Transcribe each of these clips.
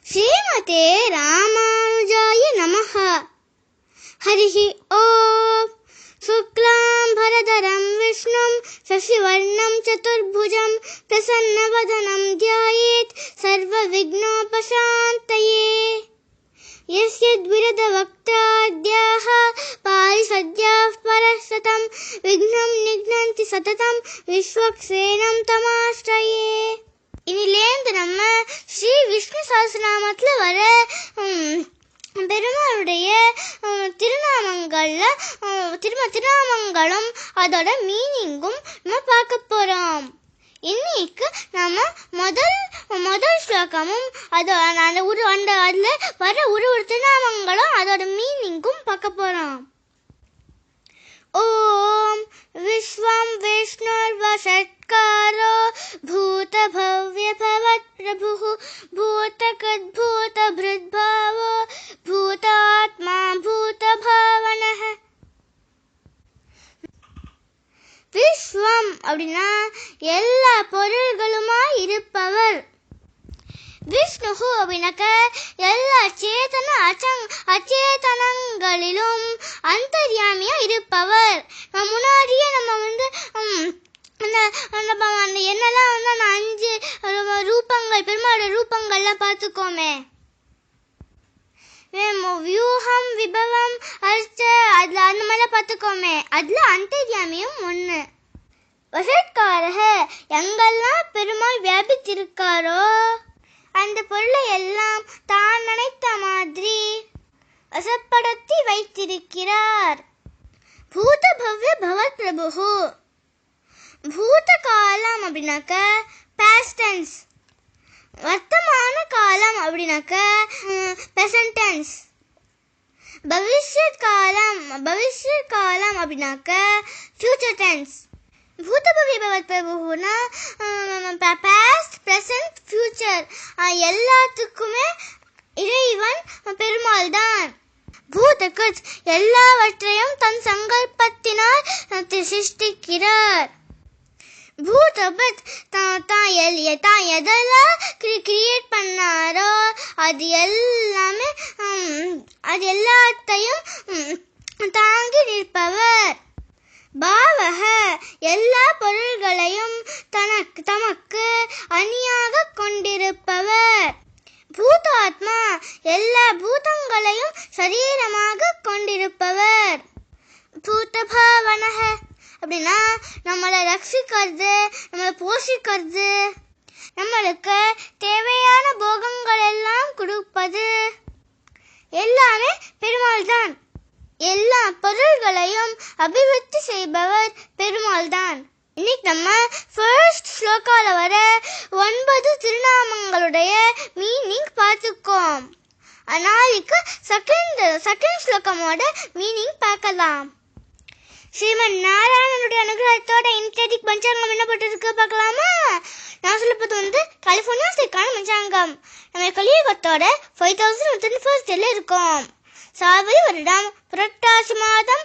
ஸ்ரீமதே ராமானுஜாய நமஹ. ஹரிஹி ஓம். சுக்லாம்பரதரம் விஷ்ணும் சசிவர்ணம் சதுர்புஜம் பிரசன்னவதனம் த்யாயேத் சர்வவிக்னோபசாந்தயே. யஸ்யத்விரதவக்த்ராத்யாः பாரிஷத்யாः பரசதம் விக்னம் நிக்னந்தி சததம் விஸ்வக்சேனம் தமாஸ்ரயே. இனிலேந்து நம்ம ஸ்ரீ விஷ்ணு சஹஸ்ரநாமத்துல வர பெருமாளுடைய திருநாமங்களும் அதோட மீனிங்கும் நம்ம பார்க்க போறோம். இன்னைக்கு நம்ம முதல் ஸ்லோகமும் அதுல வர ஒரு திருநாமங்களும் அதோட மீனிங்கும் பார்க்க போறோம். ஓம் விஸ்வம் விஷ்ணுர்வஷட்காரோ பூத பவ்ய பவத் பிரபுः பூதகத்பூத ப்ருத்பாவோ பூதாத்மா பூத பாவனः. விஸ்வம் அப்படின்னா எல்லா பொருள்களுமாய் இருப்பவர். விஷ்ணு அப்படின்னாக்க எல்லா சேதன அச்சேதனங்களிலும் அந்தர்யாமியா இருப்பவர். முன்னாடியே நம்ம என்னெல்லாம் அந்த 5 ரூபங்கள் பெருமாளோட ரூபங்கள்லாம் பார்த்துக்கோமே. வியூகம் விபவம் அர்ச்ச அதுல அந்த மாதிரிலாம் பார்த்துக்கோமே. அதுல அந்தர்யாமியும் ஒண்ணு. வசட்காரக எங்கெல்லாம் பெருமாள் வியாபித்திருக்காரோ அந்த பொருளை எல்லாம் தான் நினைத்த மாதிரி வசப்படுத்தி வைத்திருக்கிறார். பூத பவ்ய பவத் பிரபு. பூத காலம் அப்படின்னாக்க பாஸ்ட் டென்ஸ். வர்த்தமான காலம் அப்படின்னாக்க பிரசன்ட் டென்ஸ். பவிஷ்யத் காலம் அப்படின்னாக்க ஃபியூச்சர் டென்ஸ். பூத பவ்ய பவத் பிரபுனா பாஸ்ட் பிரசன்ட் ஃபியூச்சர் எல்லாத்துக்குமே இறைவன் பெருமாள் தான். பூதகத் எல்லாவற்றையும் தன் சங்கல்பத்தினால் சிருஷ்டிக்கிறார். பூதபத் தான் எதெல்லாம் கிரியேட் பண்ணாரோ அது எல்லாத்தையும் தாங்கி நிற்பவர். பாவக எல்லா பொருள்களையும் தமக்கு அணியாக கொண்டிருப்பவர். பூதாத்மா எல்லா பூதங்களையும் சரீரமாக கொண்டிருப்பவர். பூதபாவனக அப்படின்னா நம்மளை ரட்சிக்கிறது, நம்மளை போஷிக்கிறது, நம்மளுக்கு தேவையான போகங்கள் எல்லாம் கொடுப்பது எல்லாமே பெருமாள் தான். எல்லா பொருள்களையும் அபிவிருத்தி செய்பவர் பெருமாள் தான். இன்னைக்கு நம்ம ஃபர்ஸ்ட் ஸ்லோகால வர 9 திருநாமங்களுடைய மீனிங் பார்த்துக்கோம். நாளைக்கு செகண்ட் ஸ்லோகமோட மீனிங் பார்க்கலாம். ஸ்ரீமன் நாராயணனுடைய அனுகிரகத்தோட இன்டர்டிக் பஞ்சாங்கம் என்ன போட்டிருக்கு பார்க்கலாமா? நான் சொல்லப்பது கலிபோர்னியா ஸ்டேட்கான பஞ்சாங்கம். நம்ம கலியுகத்தோட 5031 இருக்கும். சார்வரி வருடம் புரட்டாசி மாதம்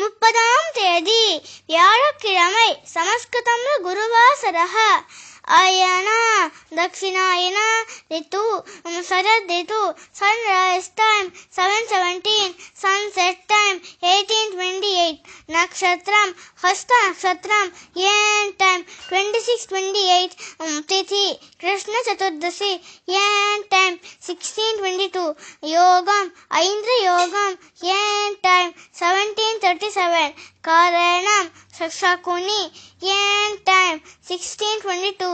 30ஆம் தேதி வியாழக்கிழமை. சமஸ்கிருதம் குருவாசரः. ஆயனா தக்ஷிணாயன ரித்து சரத் ரித்து. Sunrise time 7:17. Sunset time 18:28. நக்ஷத்ரம் ஹஸ்த நக்ஷத்ரம். End time 26:28. திதி கிருஷ்ண சதுர்தசி. ஏன் டைம் 16:22. யோகம் ஐந்திர யோகம். ஏன் டைம் 17:37. காரணம் சக்ஷாகுனி. ஏன் டைம் 16:22.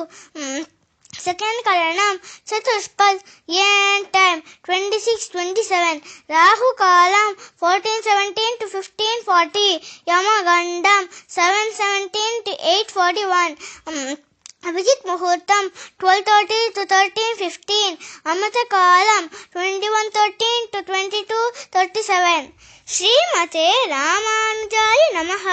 செகண்ட் காரணம் சதுஷ்பத். ஏன் டைம் 26:27. ராகு காலம் 14:17 to 15:40. யமகண்டம் 7:17 to 8:41. அபிஜித் முகூர்த்தம் 12:30 to 13:15. அமிர்த காலம் 21:13 to 22:37. ஸ்ரீமதே ராமானுஜாய நமஹ.